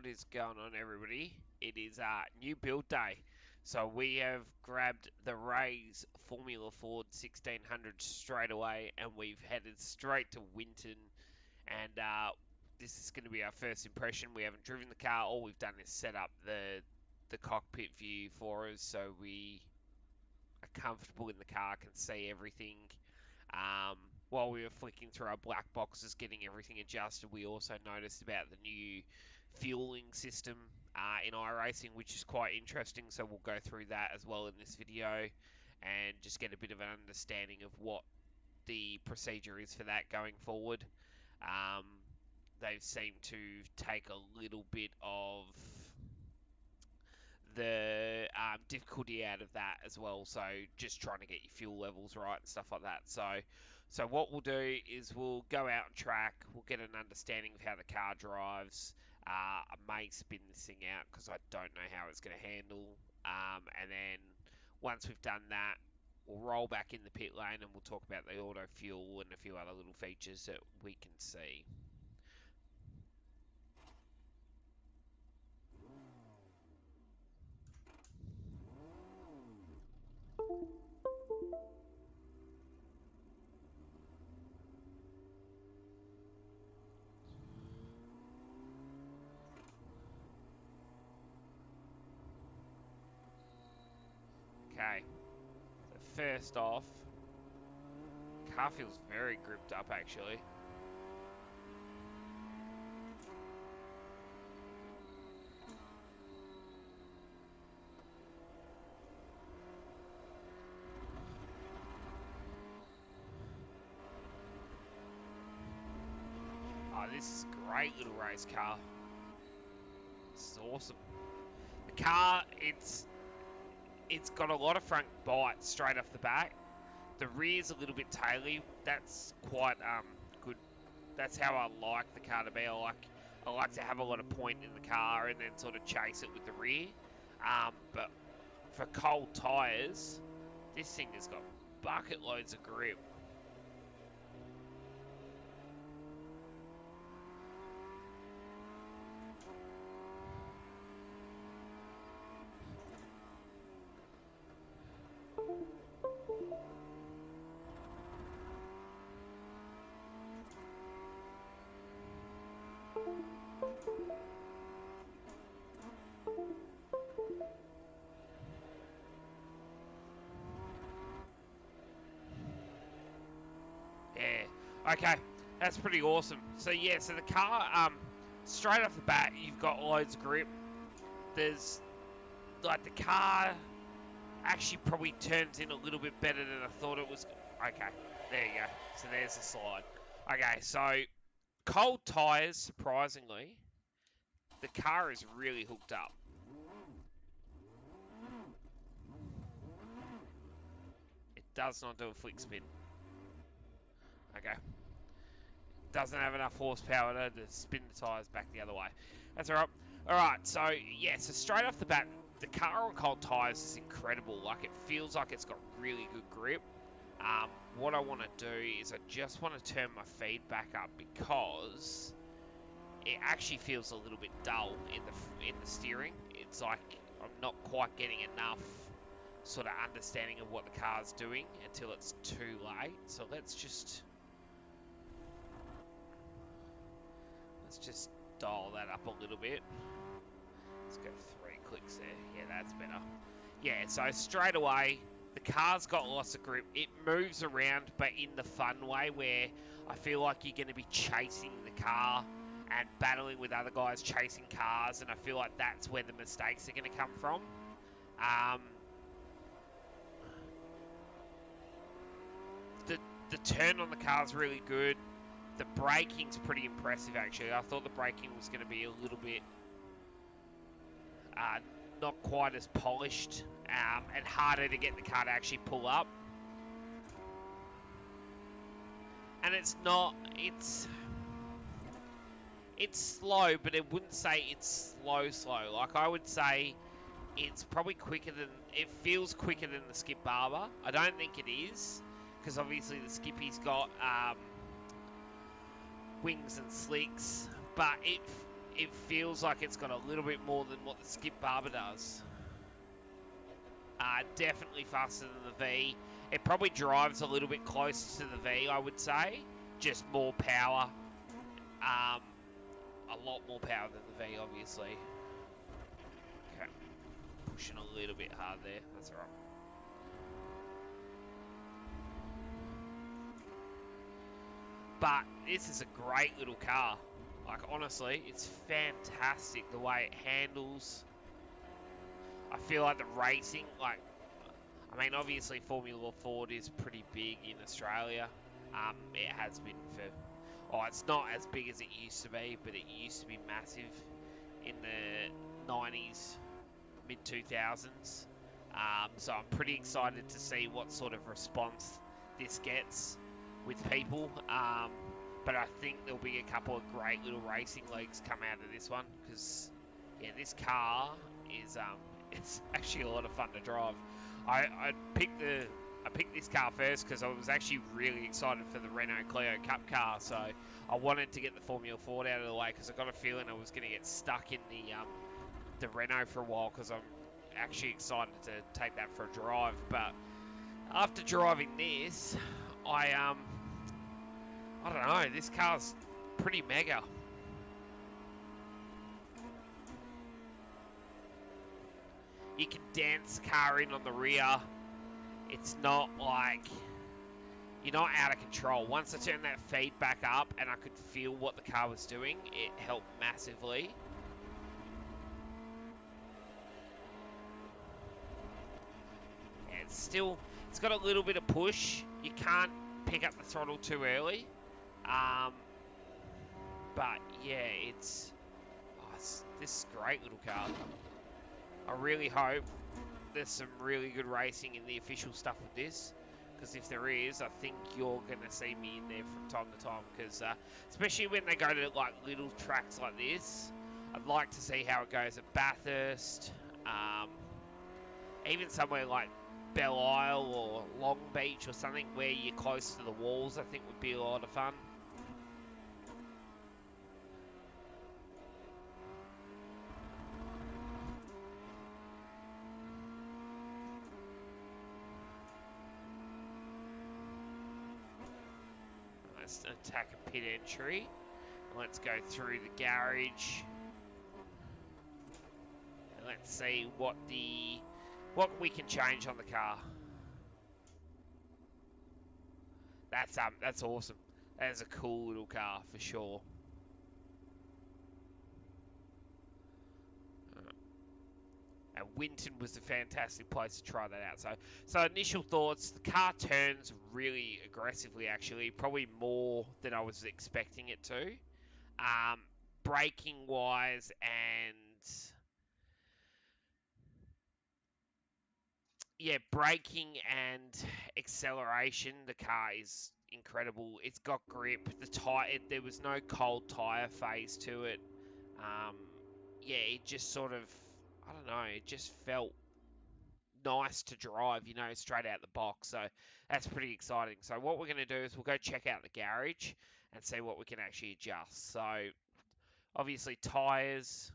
What is going on, everybody? It is new build day. So we have grabbed the Ray's Formula Ford 1600 straight away, and we've headed straight to Winton. And this is going to be our first impression. We haven't driven the car. All we've done is set up the cockpit view for us, so we are comfortable in the car, can see everything. While we were flicking through our black boxes, getting everything adjusted, we also noticed about the new fueling system in iRacing, which is quite interesting. So we'll go through that as well in this video and just get a bit of an understanding of what the procedure is for that going forward. Um, they seem to take a little bit of the difficulty out of that as well. So just trying to get your fuel levels right and stuff like that. So what we'll do is we'll go out and track. We'll get an understanding of how the car drives. I may spin this thing out because I don't know how it's going to handle. And then once we've done that, we'll roll back in the pit lane and we'll talk about the auto fuel and a few other little features that we can see. Okay, so first off, car feels very gripped up actually. Oh, this is a great little race car. This is awesome. The car, it's got a lot of front bite straight off the back. The rear's a little bit taily. That's quite good. That's how I like the car to be. I like to have a lot of point in the car and then sort of chase it with the rear. But for cold tyres, this thing has got bucket loads of grip. Yeah. Okay. That's pretty awesome. So yeah, so the car, straight off the bat, you've got loads of grip. There's like the car actually probably turns in a little bit better than I thought it was. Okay, there you go. So there's the slide. Okay, so cold tyres, surprisingly, the car is really hooked up. It does not do a flick spin. Okay. Doesn't have enough horsepower to spin the tyres back the other way. That's alright. Alright, so yeah, so straight off the bat, the car on cold tyres is incredible. Like, it feels like it's got really good grip. What I want to do is I just want to turn my feed back up because it actually feels a little bit dull in the steering. It's like I'm not quite getting enough sort of understanding of what the car's doing until it's too late. So let's just dial that up a little bit. Let's go 3 clicks there. Yeah, that's better. Yeah, so straight away, the car's got lots of grip. It moves around, but in the fun way where I feel like you're going to be chasing the car and battling with other guys chasing cars, and I feel like that's where the mistakes are going to come from. The turn on the car is really good. The braking's pretty impressive, actually. I thought the braking was going to be a little bit not quite as polished and harder to get the car to actually pull up. And it's not, it's slow, but I wouldn't say it's slow. Like, I would say it's probably quicker than, it feels quicker than the Skip Barber. I don't think it is, because obviously the Skippy's got wings and slicks, but it feels like it's got a little bit more than what the Skip Barber does. Definitely faster than the V. It probably drives a little bit closer to the V, I would say. Just more power. A lot more power than the V, obviously. Okay. Pushing a little bit hard there. That's all right. But this is a great little car. Like, honestly, it's fantastic the way it handles. I feel like the racing, like, I mean, obviously Formula Ford is pretty big in Australia. It has been for, oh, it's not as big as it used to be, but it used to be massive in the 90s, mid 2000s. So I'm pretty excited to see what sort of response this gets with people. But I think there'll be a couple of great little racing leagues come out of this one because, yeah, this car is it's actually a lot of fun to drive. I picked this car first because I was actually really excited for the Renault Clio Cup car, so I wanted to get the Formula Ford out of the way because I got a feeling I was going to get stuck in the Renault for a while because I'm actually excited to take that for a drive. But after driving this, I don't know, this car's pretty mega. You can dance the car in on the rear. It's not like you're not out of control. Once I turned that feedback up and I could feel what the car was doing, it helped massively. And it's got a little bit of push. You can't pick up the throttle too early. But yeah, this is a great little car. I really hope there's some really good racing in the official stuff with this, because if there is, I think you're going to see me in there from time to time, because especially when they go to like little tracks like this, I'd like to see how it goes at Bathurst, even somewhere like Belle Isle or Long Beach or something where you're close to the walls. I think would be a lot of fun. Let's attack a pit entry. Let's go through the garage. And let's see what we can change on the car. That's awesome. That is a cool little car for sure. And Winton was a fantastic place to try that out. So initial thoughts: the car turns really aggressively, actually, probably more than I was expecting it to. Braking wise and yeah, braking and acceleration, the car is incredible. It's got grip. There was no cold tire phase to it. Um, yeah, it just sort of, I don't know, it just felt nice to drive, straight out the box. So that's pretty exciting. So what we're going to do is we'll go check out the garage and see what we can actually adjust. So obviously tires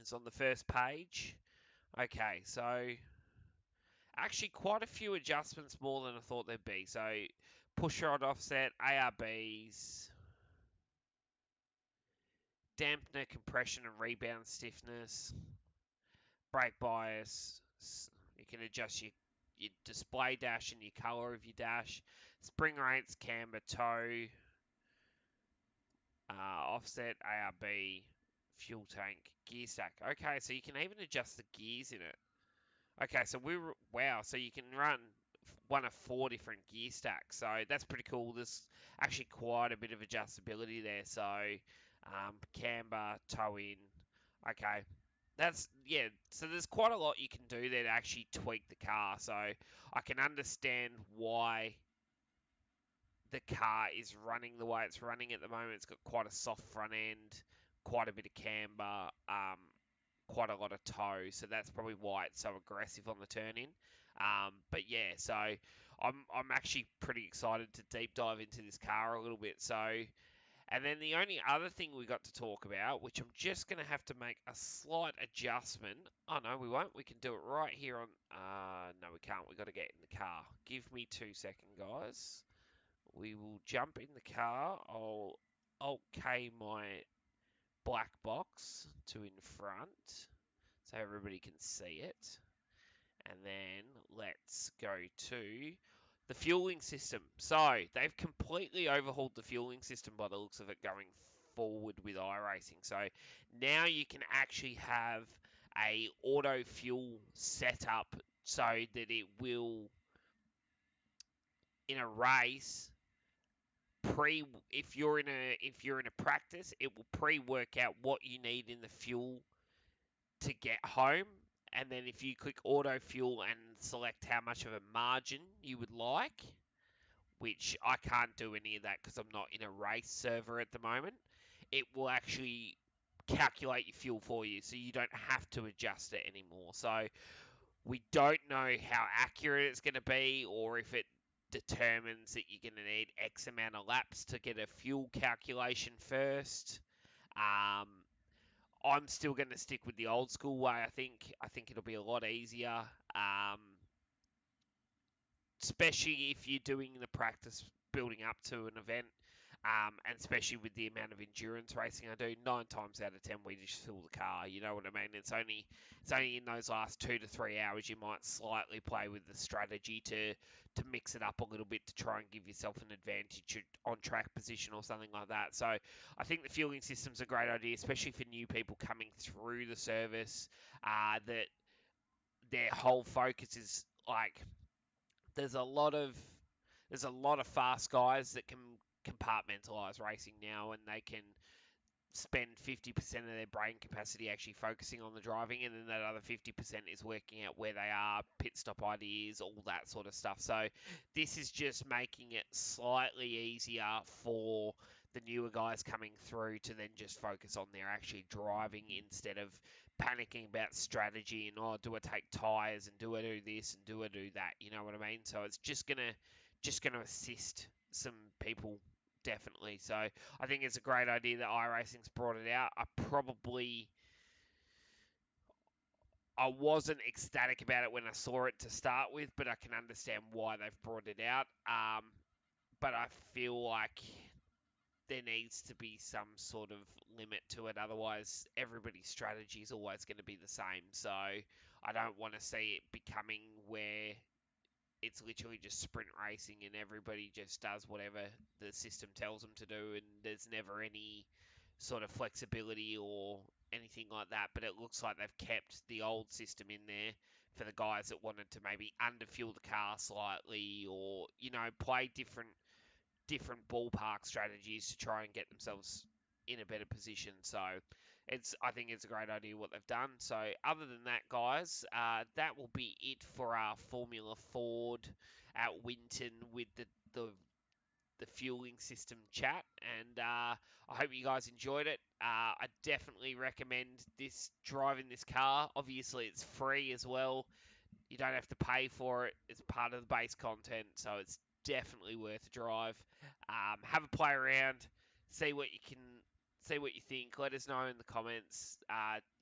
is on the first page. Okay, so actually quite a few adjustments more than I thought there'd be. So push rod offset, ARBs, dampener compression and rebound stiffness, brake bias. You can adjust your display dash and your color of your dash, spring rates, camber, toe, offset, ARB, fuel tank, gear stack. Okay, so you can even adjust the gears in it. Okay, so wow, so you can run one of 4 different gear stacks, so that's pretty cool. There's actually quite a bit of adjustability there. So camber, toe in. Okay, yeah. So there's quite a lot you can do there to actually tweak the car. So I can understand why the car is running the way it's running at the moment. It's got quite a soft front end, quite a bit of camber, quite a lot of toe, so that's probably why it's so aggressive on the turn in. But yeah, so I'm actually pretty excited to deep dive into this car a little bit. So And then the only other thing we got to talk about, which I'm just going to have to make a slight adjustment. Oh, no, we won't. We can do it right here on... no, we can't. We've got to get in the car. Give me 2 seconds, guys. We will jump in the car. I'll Alt-K my black box to in front so everybody can see it. And then let's go to the fueling system. So they've completely overhauled the fueling system by the looks of it going forward with iRacing. So now you can actually have a auto fuel setup so that it will, in a race, if you're in a practice, it will pre-work out what you need in the fuel to get home. And then if you click auto fuel and select how much of a margin you would like, which I can't do any of that because I'm not in a race server at the moment, it will actually calculate your fuel for you so you don't have to adjust it anymore. So we don't know how accurate it's going to be or if it determines that you're going to need X amount of laps to get a fuel calculation first. Um, I'm still going to stick with the old school way. I think it'll be a lot easier, especially if you're doing the practice building up to an event, and especially with the amount of endurance racing I do. 9 times out of 10, we just fill the car. You know what I mean? It's only in those last 2 to 3 hours you might slightly play with the strategy to mix it up a little bit to try and give yourself an advantage on track position or something like that. So I think the fueling system's a great idea, especially for new people coming through the service. That their whole focus is like there's a lot of fast guys that can compartmentalize racing now, and they can spend 50% of their brain capacity actually focusing on the driving, and then that other 50% is working out where they are, pit stop ideas, all that sort of stuff. So this is just making it slightly easier for the newer guys coming through to then just focus on their actually driving instead of panicking about strategy and, oh, do I take tyres and do I do this and do I do that? You know what I mean? So it's just gonna assist some people, definitely. So I think it's a great idea that iRacing's brought it out. I wasn't ecstatic about it when I saw it to start with, but I can understand why they've brought it out. But I feel like there needs to be some sort of limit to it. Otherwise, everybody's strategy is always going to be the same. So I don't want to see it becoming where it's literally just sprint racing and everybody just does whatever the system tells them to do, and there's never any sort of flexibility or anything like that. But it looks like they've kept the old system in there for the guys that wanted to maybe underfuel the car slightly, or play different ballpark strategies to try and get themselves in a better position. So I think it's a great idea what they've done. So other than that, guys, that will be it for our Formula Ford at Winton with the fueling system chat. And I hope you guys enjoyed it. I definitely recommend driving this car. Obviously, it's free as well. You don't have to pay for it. It's part of the base content, so it's definitely worth a drive. Have a play around, see what you think. Let us know in the comments.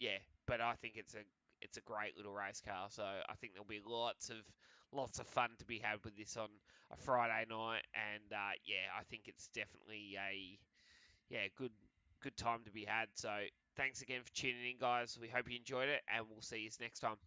Yeah, but I think it's a great little race car. So I think there'll be lots of fun to be had with this on a Friday night. And yeah, I think it's definitely a good time to be had. So thanks again for tuning in, guys. We hope you enjoyed it, and we'll see you next time.